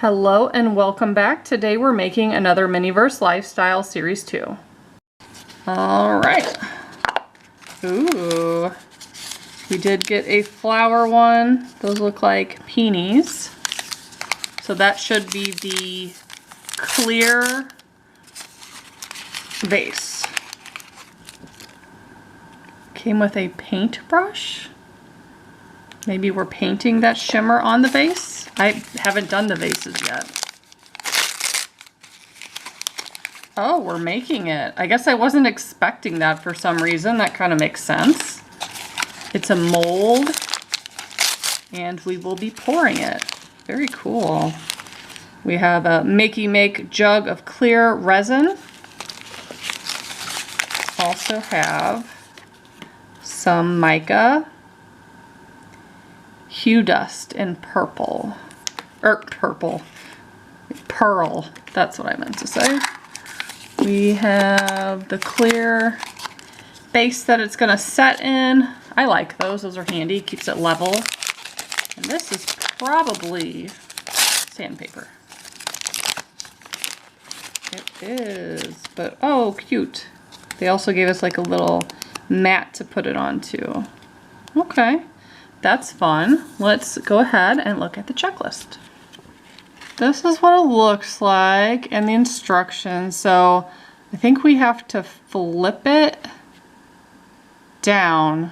Hello and welcome back. Today we're making another Miniverse Lifestyle Series 2. All right. Ooh. We did get a flower one. Those look like peonies. So that should be the clear vase. Came with a paintbrush. Maybe we're painting that shimmer on the vase. I haven't done the vases yet. Oh, we're making it. I guess I wasn't expecting that for some reason. That kind of makes sense. It's a mold, and we will be pouring it. Very cool. We have a make jug of clear resin. Also have some mica, hue dust in purple. Pearl. That's what I meant to say. We have the clear base that it's going to set in. I like those. Those are handy. Keeps it level. And this is probably sandpaper. It is, but oh, cute. They also gave us like a little mat to put it on too. Okay, that's fun. Let's go ahead and look at the checklist. This is what it looks like and the instructions. So I think we have to flip it down,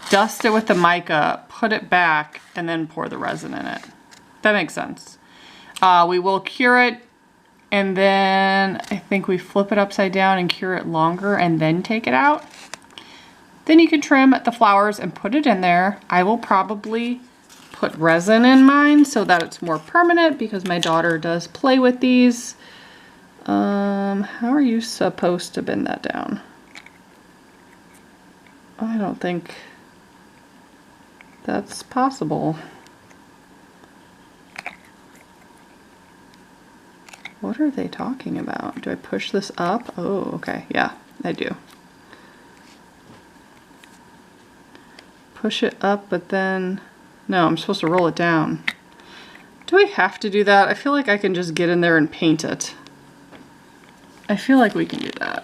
dust it with the mica, put it back, and then pour the resin in it. That makes sense. We will cure it, and then I think we flip it upside down and cure it longer and then take it out. Then you can trim the flowers and put it in there. I will probably put resin in mine so that it's more permanent because my daughter does play with these. How are you supposed to bend that down? I don't think that's possible. What are they talking about? Do I push this up? Oh, okay. Yeah, I do. Push it up, but then... No, I'm supposed to roll it down. Do I have to do that? I feel like I can just get in there and paint it. I feel like we can do that.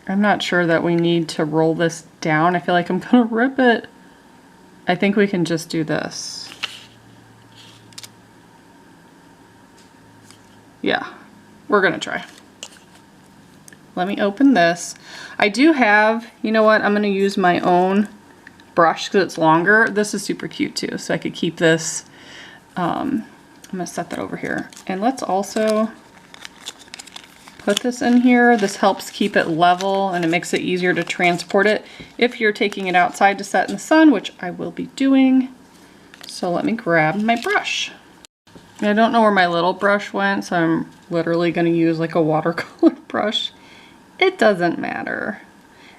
I'm not sure that we need to roll this down. I feel like I'm gonna rip it. I think we can just do this. Yeah, we're gonna try. Let me open this. I do have, you know what, I'm gonna use my own brush because it's longer. This is super cute too, so I could keep this. I'm gonna set that over here. And let's also put this in here. This helps keep it level and it makes it easier to transport it if you're taking it outside to set in the sun, which I will be doing. So let me grab my brush. I don't know where my little brush went, so I'm literally gonna use like a watercolor brush. It doesn't matter.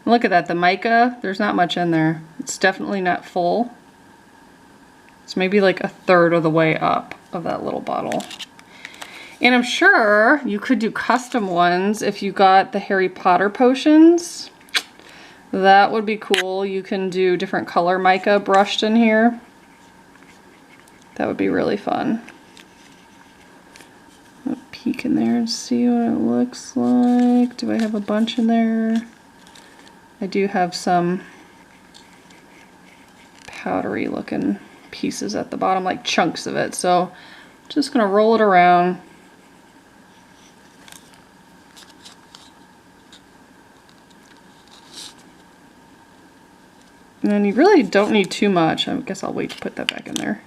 And look at that, the mica, there's not much in there. It's definitely not full. It's maybe like a third of the way up of that little bottle. And I'm sure you could do custom ones if you got the Harry Potter potions. That would be cool. You can do different color mica brushed in here. That would be really fun. I'll peek in there and see what it looks like. Do I have a bunch in there? I do have some powdery looking pieces at the bottom, like chunks of it. So I'm just gonna roll it around. And then you really don't need too much. I guess I'll wait to put that back in there.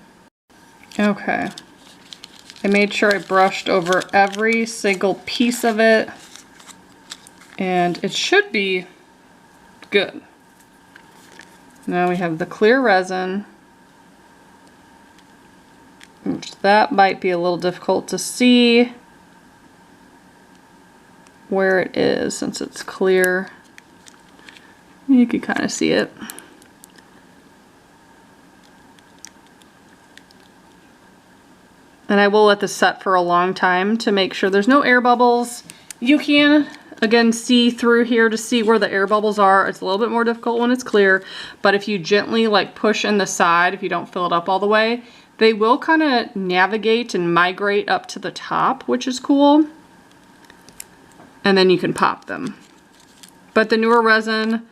Okay. I made sure I brushed over every single piece of it. And it should be good. Now we have the clear resin. Which that might be a little difficult to see where it is since it's clear. You can kind of see it. And I will let this set for a long time to make sure there's no air bubbles. You can, again, see through here to see where the air bubbles are. It's a little bit more difficult when it's clear, but if you gently like push in the side, if you don't fill it up all the way, They will kind of navigate and migrate up to the top, which is cool. And then you can pop them. But the newer resin,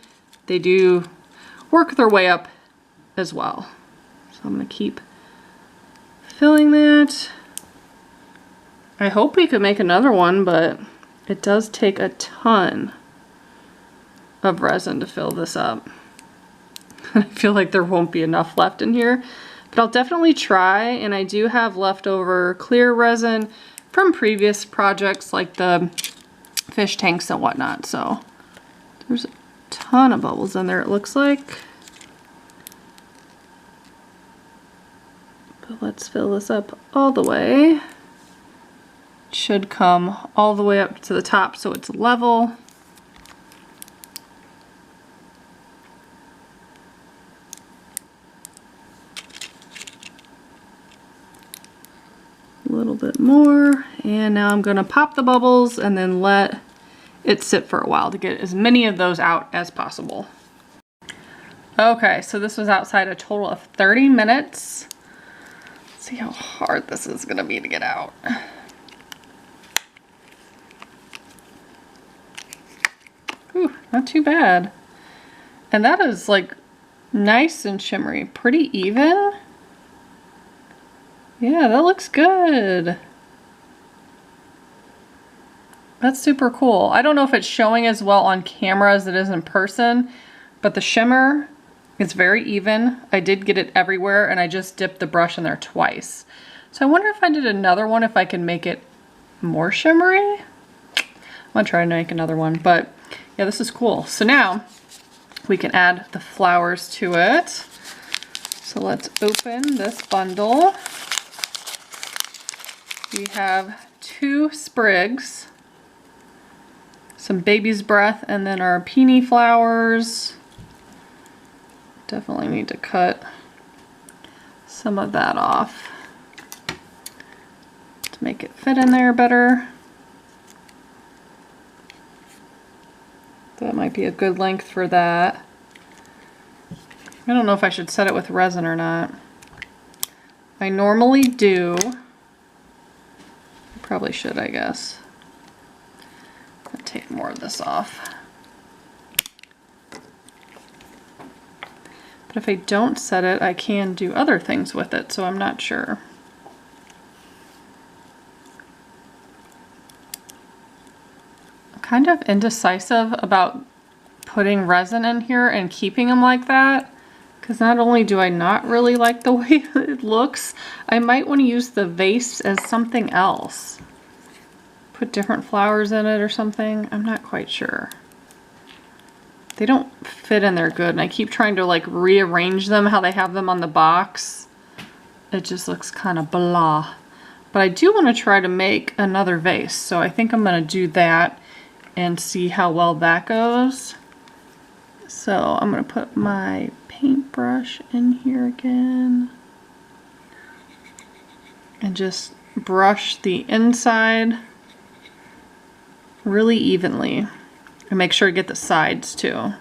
they do work their way up as well. So I'm gonna keep filling that. I hope we could make another one, but it does take a ton of resin to fill this up. I feel like there won't be enough left in here, but I'll definitely try. And I do have leftover clear resin from previous projects like the fish tanks and whatnot. So there's a ton of bubbles in there, it looks like. But let's fill this up all the way. It should come all the way up to the top so it's level. A little bit more, and now I'm gonna pop the bubbles and then let it sit for a while to get as many of those out as possible. Okay, so this was outside a total of 30 minutes. Let's see how hard this is gonna be to get out. Ooh, not too bad. And that is like nice and shimmery, pretty even. Yeah, that looks good. That's super cool. I don't know if it's showing as well on camera as it is in person, but the shimmer is very even. I did get it everywhere, and I just dipped the brush in there twice. So I wonder if I did another one, if I can make it more shimmery. I'm gonna try to make another one, but yeah, this is cool. So now we can add the flowers to it. So let's open this bundle. We have 2 sprigs, some baby's breath, and then our peony flowers. Definitely need to cut some of that off to make it fit in there better. That might be a good length for that. I don't know if I should set it with resin or not. I normally do. Probably should, I guess. I'll take more of this off. But if I don't set it, I can do other things with it, so I'm not sure. I'm kind of indecisive about putting resin in here and keeping them like that, because not only do I not really like the way it looks, I might want to use the vase as something else. Put different flowers in it or something. I'm not quite sure. They don't fit in there good, and I keep trying to like rearrange them how they have them on the box. It just looks kind of blah. But I do want to try to make another vase, so I think I'm going to do that and see how well that goes. So I'm going to put my paintbrush in here again and just brush the inside really evenly and make sure to get the sides too.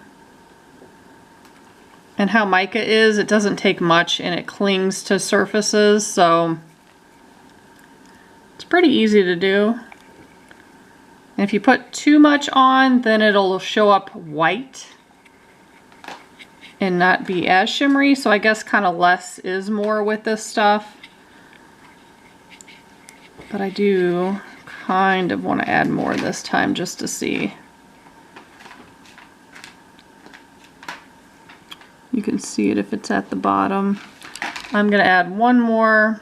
And how mica is, it doesn't take much and it clings to surfaces, so it's pretty easy to do. And if you put too much on, then it'll show up white and not be as shimmery, so I guess kind of less is more with this stuff. But I do kind of want to add more this time just to see. You can see it if it's at the bottom. I'm going to add one more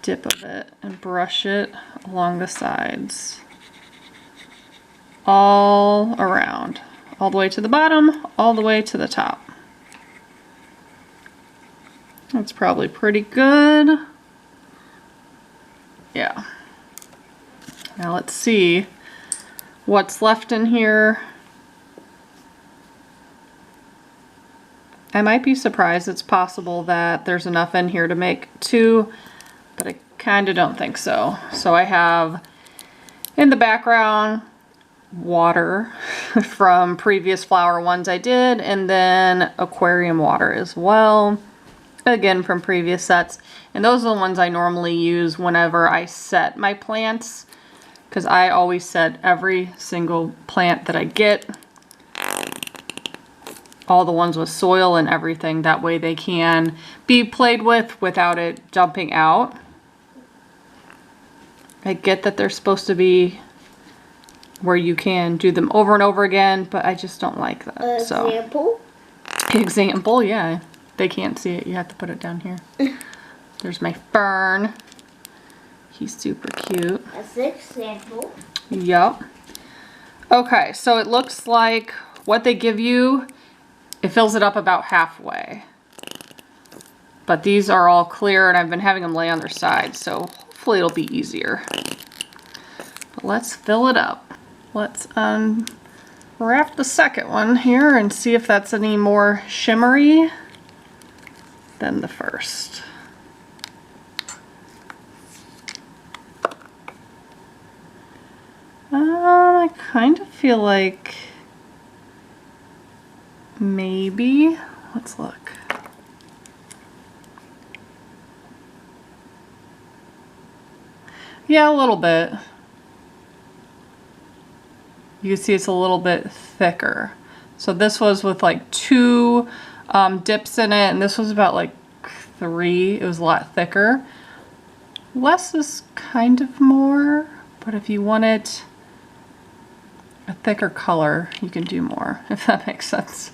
dip of it and brush it along the sides. All around. All the way to the bottom, all the way to the top. That's probably pretty good. Yeah. Now let's see what's left in here. I might be surprised. It's possible that there's enough in here to make 2, but I kind of don't think so. So I have in the background water from previous flower ones I did, and then aquarium water as well. again from previous sets. And those are the ones I normally use whenever I set my plants, because I always set every single plant that I get, all the ones with soil and everything. That way they can be played with without it jumping out. I get that they're supposed to be where you can do them over and over again, but I just don't like that. Example? Example, yeah. They can't see it. You have to put it down here. There's my fern. He's super cute. That's the example. Yep. Okay, so it looks like what they give you, it fills it up about halfway. But these are all clear, and I've been having them lay on their sides, so hopefully it'll be easier. But let's fill it up. Let's unwrap the second one here and see if that's any more shimmery than the first. I kind of feel like maybe, let's look. Yeah, a little bit. You can see it's a little bit thicker. So this was with like 2 dips in it, and this was about like 3. It was a lot thicker. Less is kind of more, but if you want it a thicker color, you can do more, if that makes sense.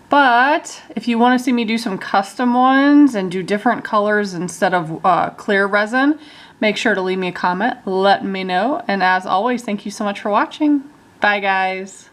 But if you want to see me do some custom ones and do different colors instead of clear resin, make sure to leave me a comment, let me know. And as always, thank you so much for watching. Bye guys.